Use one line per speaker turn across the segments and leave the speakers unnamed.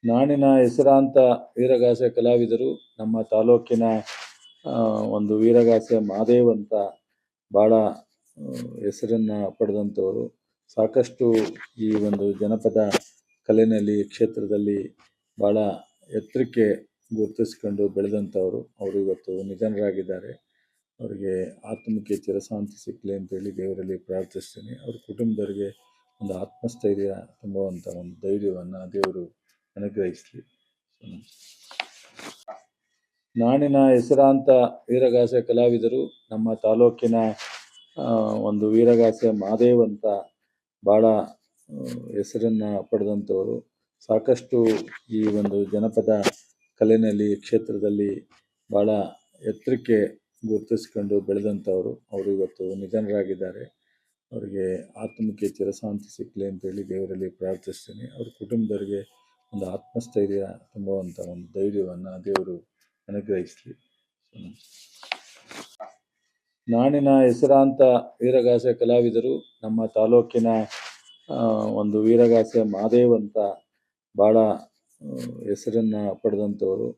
ನಾಡಿನ ಹೆಸರಾಂತ ವೀರಗಾಸೆ ಕಲಾವಿದರು ನಮ್ಮ ತಾಲೂಕಿನ ಒಂದು ವೀರಗಾಸೆ ಮಹಾದೇವ್ ಅಂತ ಭಾಳ ಹೆಸರನ್ನು ಪಡೆದಂಥವರು. ಸಾಕಷ್ಟು ಈ ಒಂದು ಜನಪದ ಕಲೆಯಲ್ಲಿ ಕ್ಷೇತ್ರದಲ್ಲಿ ಭಾಳ ಎತ್ತರಕ್ಕೆ ಗುರುತಿಸ್ಕೊಂಡು ಬೆಳೆದಂಥವರು. ಅವರು ಇವತ್ತು ನಿಧನರಾಗಿದ್ದಾರೆ. ಅವರಿಗೆ ಆತ್ಮಕ್ಕೆ ಚಿರಶಾಂತಿ ಸಿಕ್ಕಲಿ ಅಂತೇಳಿ ದೇವರಲ್ಲಿ ಪ್ರಾರ್ಥಿಸ್ತೀನಿ. ಅವ್ರ ಕುಟುಂಬದವರಿಗೆ ಒಂದು ಆತ್ಮಸ್ಥೈರ್ಯ ತುಂಬುವಂಥ ಒಂದು ಧೈರ್ಯವನ್ನು ದೇವರು ಅನುಗ್ರಹಿಸಲಿ. ನಾಡಿನ ಹೆಸರಾಂತ ವೀರಗಾಸೆ ಕಲಾವಿದರು ನಮ್ಮ ತಾಲೂಕಿನ ಒಂದು ವೀರಗಾಸೆ ಮಹಾದೇವ್ ಅಂತ ಭಾಳ ಹೆಸರನ್ನು ಪಡೆದಂಥವರು. ಸಾಕಷ್ಟು ಈ ಒಂದು ಜನಪದ ಕಲೆಯಲ್ಲಿ ಕ್ಷೇತ್ರದಲ್ಲಿ ಭಾಳ ಎತ್ತರಕ್ಕೆ ಗುರುತಿಸ್ಕೊಂಡು ಬೆಳೆದಂಥವರು. ಅವರು ಇವತ್ತು ನಿಧನರಾಗಿದ್ದಾರೆ. ಅವರಿಗೆ ಆತ್ಮಕ್ಕೆ ಚಿರಶಾಂತಿ ಸಿಕ್ಕಲಿ ಅಂತೇಳಿ ದೇವರಲ್ಲಿ ಪ್ರಾರ್ಥಿಸ್ತೀನಿ. ಅವ್ರ ಕುಟುಂಬದವರಿಗೆ ಒಂದು ಆತ್ಮಸ್ಥೈರ್ಯ ತುಂಬುವಂಥ ಒಂದು ಧೈರ್ಯವನ್ನು ದೇವರು ಅನುಗ್ರಹಿಸಲಿ. ನಾಡಿನ ಹೆಸರಾಂತ ವೀರಗಾಸೆ ಕಲಾವಿದರು ನಮ್ಮ ತಾಲೂಕಿನ ಒಂದು ವೀರಗಾಸೆ ಮಹಾದೇವ್ ಅಂತ ಭಾಳ ಹೆಸರನ್ನು ಪಡೆದಂಥವರು.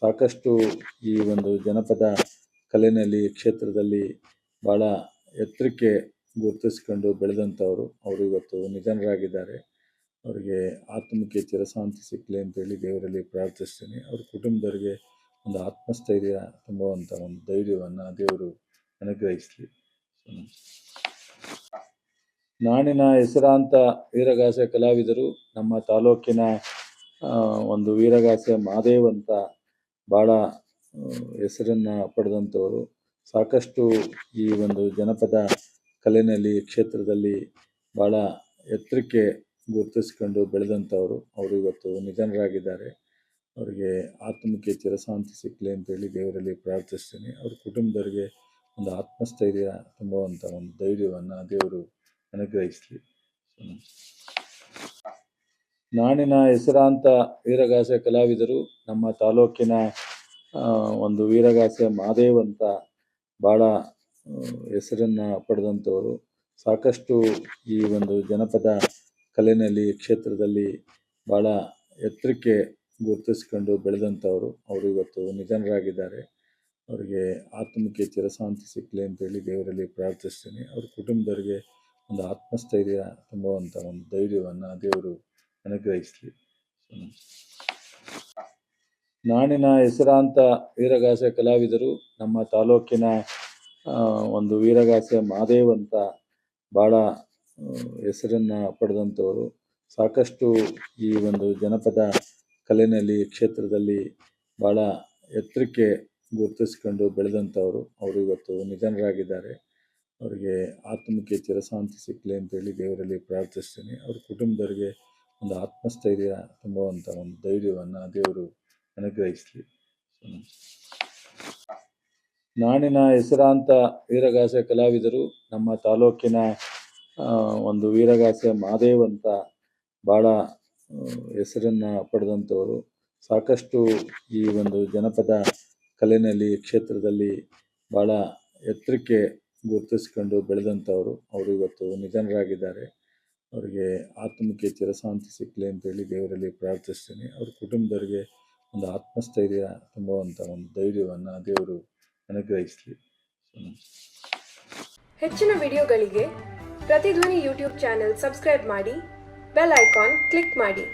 ಸಾಕಷ್ಟು ಈ ಒಂದು ಜನಪದ ಕಲೆಯಲ್ಲಿ ಕ್ಷೇತ್ರದಲ್ಲಿ ಭಾಳ ಎತ್ತರಕ್ಕೆ ಗುರುತಿಸ್ಕೊಂಡು ಬೆಳೆದಂಥವರು. ಅವರು ಇವತ್ತು ನಿಧನರಾಗಿದ್ದಾರೆ. ಅವರಿಗೆ ಆತ್ಮಕ್ಕೆ ಚಿರಶಾಂತಿ ಸಿಕ್ಕಲಿ ಅಂತೇಳಿ ದೇವರಲ್ಲಿ ಪ್ರಾರ್ಥಿಸ್ತೀನಿ. ಅವ್ರ ಕುಟುಂಬದವರಿಗೆ ಒಂದು ಆತ್ಮಸ್ಥೈರ್ಯ ತುಂಬುವಂಥ ಒಂದು ಧೈರ್ಯವನ್ನು ದೇವರು ಅನುಗ್ರಹಿಸಲಿ. ನಾಡಿನ ಹೆಸರಾಂತ ವೀರಗಾಸೆ ಕಲಾವಿದರು ನಮ್ಮ ತಾಲೂಕಿನ ಒಂದು ವೀರಗಾಸೆ ಮಹಾದೇವ್ ಅಂತ ಭಾಳ ಹೆಸರನ್ನು ಪಡೆದಂಥವರು. ಸಾಕಷ್ಟು ಈ ಒಂದು ಜನಪದ ಕಲೆಯಲ್ಲಿ ಕ್ಷೇತ್ರದಲ್ಲಿ ಭಾಳ ಎತ್ತರಕ್ಕೆ ಗುರುತಿಸ್ಕೊಂಡು ಬೆಳೆದಂಥವರು. ಅವರು ಇವತ್ತು ನಿಧನರಾಗಿದ್ದಾರೆ. ಅವರಿಗೆ ಆತ್ಮಕ್ಕೆ ಚಿರಶಾಂತಿ ಸಿಕ್ಕಲಿ ಅಂತೇಳಿ ದೇವರಲ್ಲಿ ಪ್ರಾರ್ಥಿಸ್ತೀನಿ. ಅವ್ರ ಕುಟುಂಬದವರಿಗೆ ಒಂದು ಆತ್ಮಸ್ಥೈರ್ಯ ತುಂಬುವಂಥ ಒಂದು ಧೈರ್ಯವನ್ನು ದೇವರು ಅನುಗ್ರಹಿಸಲಿ. ನಾಡಿನ ಹೆಸರಾಂತ ವೀರಗಾಸೆ ಕಲಾವಿದರು ನಮ್ಮ ತಾಲೂಕಿನ ಒಂದು ವೀರಗಾಸೆ ಮಹಾದೇವ್ ಅಂತ ಭಾಳ ಹೆಸರನ್ನು ಪಡೆದಂಥವರು. ಸಾಕಷ್ಟು ಈ ಒಂದು ಜನಪದ ಕಲೆಯಲ್ಲಿ ಕ್ಷೇತ್ರದಲ್ಲಿ ಭಾಳ ಎತ್ತರಕ್ಕೆ ಗುರುತಿಸ್ಕೊಂಡು ಬೆಳೆದಂಥವರು. ಅವರು ಇವತ್ತು ನಿಧನರಾಗಿದ್ದಾರೆ. ಅವರಿಗೆ ಆತ್ಮಕ್ಕೆ ಚಿರಶಾಂತಿ ಸಿಕ್ಕಲಿ ಅಂತೇಳಿ ದೇವರಲ್ಲಿ ಪ್ರಾರ್ಥಿಸ್ತೀನಿ. ಅವ್ರ ಕುಟುಂಬದವರಿಗೆ ಒಂದು ಆತ್ಮಸ್ಥೈರ್ಯ ತುಂಬುವಂಥ ಒಂದು ಧೈರ್ಯವನ್ನು ದೇವರು ಅನುಗ್ರಹಿಸಲಿ. ನಾಡಿನ ಹೆಸರಾಂತ ವೀರಗಾಸೆ ಕಲಾವಿದರು ನಮ್ಮ ತಾಲೂಕಿನ ಒಂದು ವೀರಗಾಸೆ ಮಹಾದೇವ್ ಅಂತ ಭಾಳ ಹೆಸರನ್ನು ಪಡೆದಂಥವರು. ಸಾಕಷ್ಟು ಈ ಒಂದು ಜನಪದ ಕಲೆಯಲ್ಲಿ ಕ್ಷೇತ್ರದಲ್ಲಿ ಭಾಳ ಎತ್ತರಕ್ಕೆ ಗುರುತಿಸ್ಕೊಂಡು ಬೆಳೆದಂಥವರು. ಅವರು ಇವತ್ತು ನಿಧನರಾಗಿದ್ದಾರೆ. ಅವರಿಗೆ ಆತ್ಮಕ್ಕೆ ಚಿರಶಾಂತಿ ಸಿಕ್ಕಲಿ ಅಂತೇಳಿ ದೇವರಲ್ಲಿ ಪ್ರಾರ್ಥಿಸ್ತೀನಿ. ಅವ್ರ ಕುಟುಂಬದವರಿಗೆ ಒಂದು ಆತ್ಮಸ್ಥೈರ್ಯ ತುಂಬುವಂಥ ಒಂದು ಧೈರ್ಯವನ್ನು ದೇವರು ಅನುಗ್ರಹಿಸಲಿ. ನಾಡಿನ ಹೆಸರಾಂತ ವೀರಗಾಸೆ ಕಲಾವಿದರು ನಮ್ಮ ತಾಲೂಕಿನ ಒಂದು ವೀರಗಾಸೆ ಮಹಾದೇವ್ ಅಂತ ಭಾಳ ಹೆಸರನ್ನು ಪಡೆದಂಥವರು. ಸಾಕಷ್ಟು ಈ ಒಂದು ಜನಪದ ಕಲೆಯಲ್ಲಿ ಕ್ಷೇತ್ರದಲ್ಲಿ ಭಾಳ ಎತ್ತರಕ್ಕೆ ಗುರುತಿಸ್ಕೊಂಡು ಬೆಳೆದಂಥವರು. ಅವರು ಇವತ್ತು ನಿಧನರಾಗಿದ್ದಾರೆ. ಅವರಿಗೆ ಆತ್ಮಕ್ಕೆ ಚಿರಶಾಂತಿ ಸಿಕ್ಕಲಿ ಅಂತೇಳಿ ದೇವರಲ್ಲಿ ಪ್ರಾರ್ಥಿಸ್ತೀನಿ. ಅವ್ರ ಕುಟುಂಬದವರಿಗೆ ಒಂದು ಆತ್ಮಸ್ಥೈರ್ಯ ತುಂಬುವಂಥ ಒಂದು ಧೈರ್ಯವನ್ನು ದೇವರು ಅನುಗ್ರಹಿಸಲಿ.
ಹೆಚ್ಚಿನ ವಿಡಿಯೋಗಳಿಗೆ ಪ್ರತಿಧ್ವನಿ ಯೂಟ್ಯೂಬ್ ಚಾನೆಲ್ ಸಬ್ಸ್ಕ್ರೈಬ್ ಮಾಡಿ, ಬೆಲ್ ಐಕಾನ್ ಕ್ಲಿಕ್ ಮಾಡಿ.